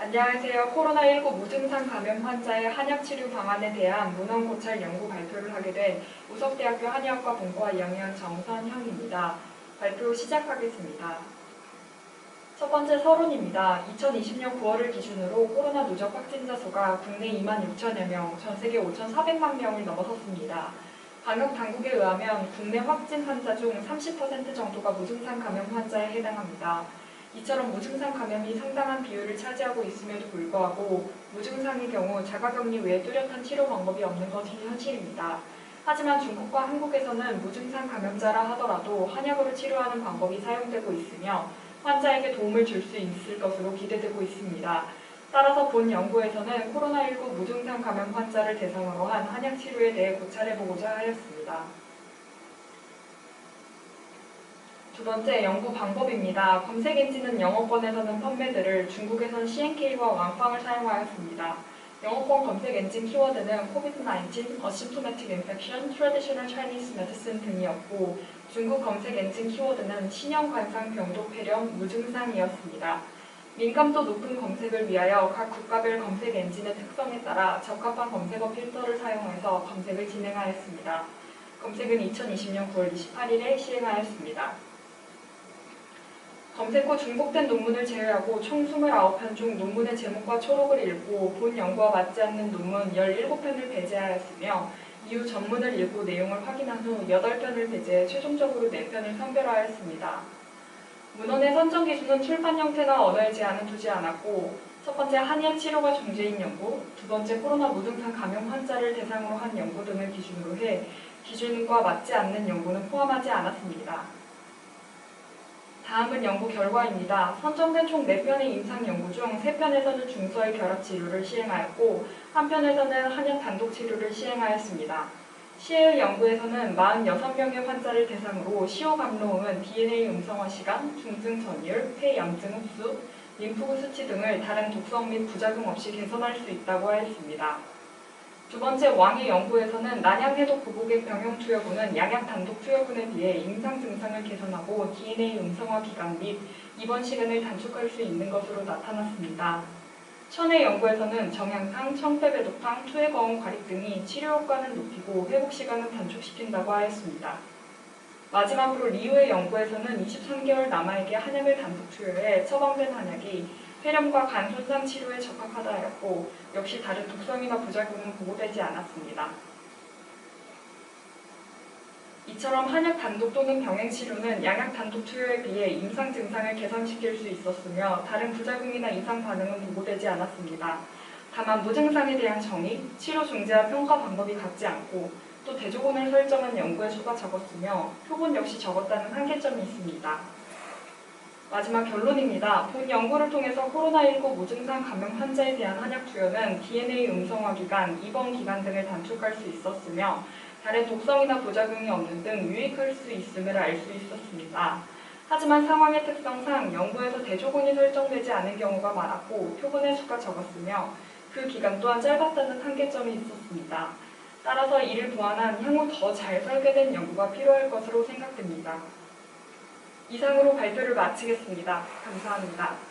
안녕하세요. 코로나19 무증상 감염 환자의 한약 치료 방안에 대한 문헌 고찰 연구 발표를 하게 된 우석대학교 한의학과 본과 2학년 정선형입니다. 발표 시작하겠습니다. 첫 번째 서론입니다. 2020년 9월을 기준으로 코로나 누적 확진자 수가 국내 2만 6천여 명, 전 세계 5,400만 명을 넘어섰습니다. 방역 당국에 의하면 국내 확진 환자 중 30% 정도가 무증상 감염 환자에 해당합니다. 이처럼 무증상 감염이 상당한 비율을 차지하고 있음에도 불구하고 무증상의 경우 자가격리 외에 뚜렷한 치료 방법이 없는 것이 현실입니다. 하지만 중국과 한국에서는 무증상 감염자라 하더라도 한약으로 치료하는 방법이 사용되고 있으며 환자에게 도움을 줄 수 있을 것으로 기대되고 있습니다. 따라서 본 연구에서는 코로나19 무증상 감염 환자를 대상으로 한 한약 치료에 대해 고찰해보고자 하였습니다. 두 번째, 연구 방법입니다. 검색 엔진은 영어권에서는 펌메드를, 중국에서는 CNK와 왕팡을 사용하였습니다. 영어권 검색 엔진 키워드는 COVID-19, Asymptomatic Infection, Traditional Chinese Medicine 등이었고, 중국 검색 엔진 키워드는 신형 관상 병도 폐렴, 무증상이었습니다. 민감도 높은 검색을 위하여 각 국가별 검색 엔진의 특성에 따라 적합한 검색어 필터를 사용해서 검색을 진행하였습니다. 검색은 2020년 9월 28일에 시행하였습니다. 검색 후 중복된 논문을 제외하고 총 29편 중 논문의 제목과 초록을 읽고 본 연구와 맞지 않는 논문 17편을 배제하였으며 이후 전문을 읽고 내용을 확인한 후 8편을 배제해 최종적으로 4편을 선별하였습니다. 문헌의 선정 기준은 출판 형태나 언어의 제한은 두지 않았고 첫 번째 한의학 치료가 중재인 연구, 두 번째 코로나 무증상 감염 환자를 대상으로 한 연구 등을 기준으로 해 기준과 맞지 않는 연구는 포함하지 않았습니다. 다음은 연구 결과입니다. 선정된 총 4편의 임상 연구 중 3편에서는 중서의 결합 치료를 시행하였고 1편에서는 한약 단독 치료를 시행하였습니다. 시의 연구에서는 46명의 환자를 대상으로 시호감로음은 DNA 음성화 시간, 중증 전율, 폐 염증 흡수, 림프구 수치 등을 다른 독성 및 부작용 없이 개선할 수 있다고 하였습니다. 두 번째, 왕의 연구에서는 난양해독 구복의 병용 투여군은 양약 단독 투여군에 비해 임상 증상을 개선하고 DNA 음성화 기간 및 입원 시간을 단축할 수 있는 것으로 나타났습니다. 천의 연구에서는 정향탕, 청패배독탕, 투해거운 과릭 등이 치료 효과는 높이고 회복 시간은 단축시킨다고 하였습니다. 마지막으로 리우의 연구에서는 23개월 남아에게 한약을 단독 투여해 처방된 한약이 폐렴과 간 손상 치료에 적합하다 하였고 역시 다른 독성이나 부작용은 보고되지 않았습니다. 이처럼 한약 단독 또는 병행 치료는 양약 단독 투여에 비해 임상 증상을 개선시킬 수 있었으며 다른 부작용이나 이상 반응은 보고되지 않았습니다. 다만 무증상에 대한 정의, 치료 중재와 평가 방법이 같지 않고 또 대조군을 설정한 연구의 수가 적었으며 표본 역시 적었다는 한계점이 있습니다. 마지막 결론입니다. 본 연구를 통해서 코로나19 무증상 감염 환자에 대한 한약 투여는 DNA 음성화 기간, 입원 기간 등을 단축할 수 있었으며 다른 독성이나 부작용이 없는 등 유익할 수 있음을 알 수 있었습니다. 하지만 상황의 특성상 연구에서 대조군이 설정되지 않은 경우가 많았고 표본의 수가 적었으며 그 기간 또한 짧았다는 한계점이 있었습니다. 따라서 이를 보완한 향후 더 잘 설계된 연구가 필요할 것으로 생각됩니다. 이상으로 발표를 마치겠습니다. 감사합니다.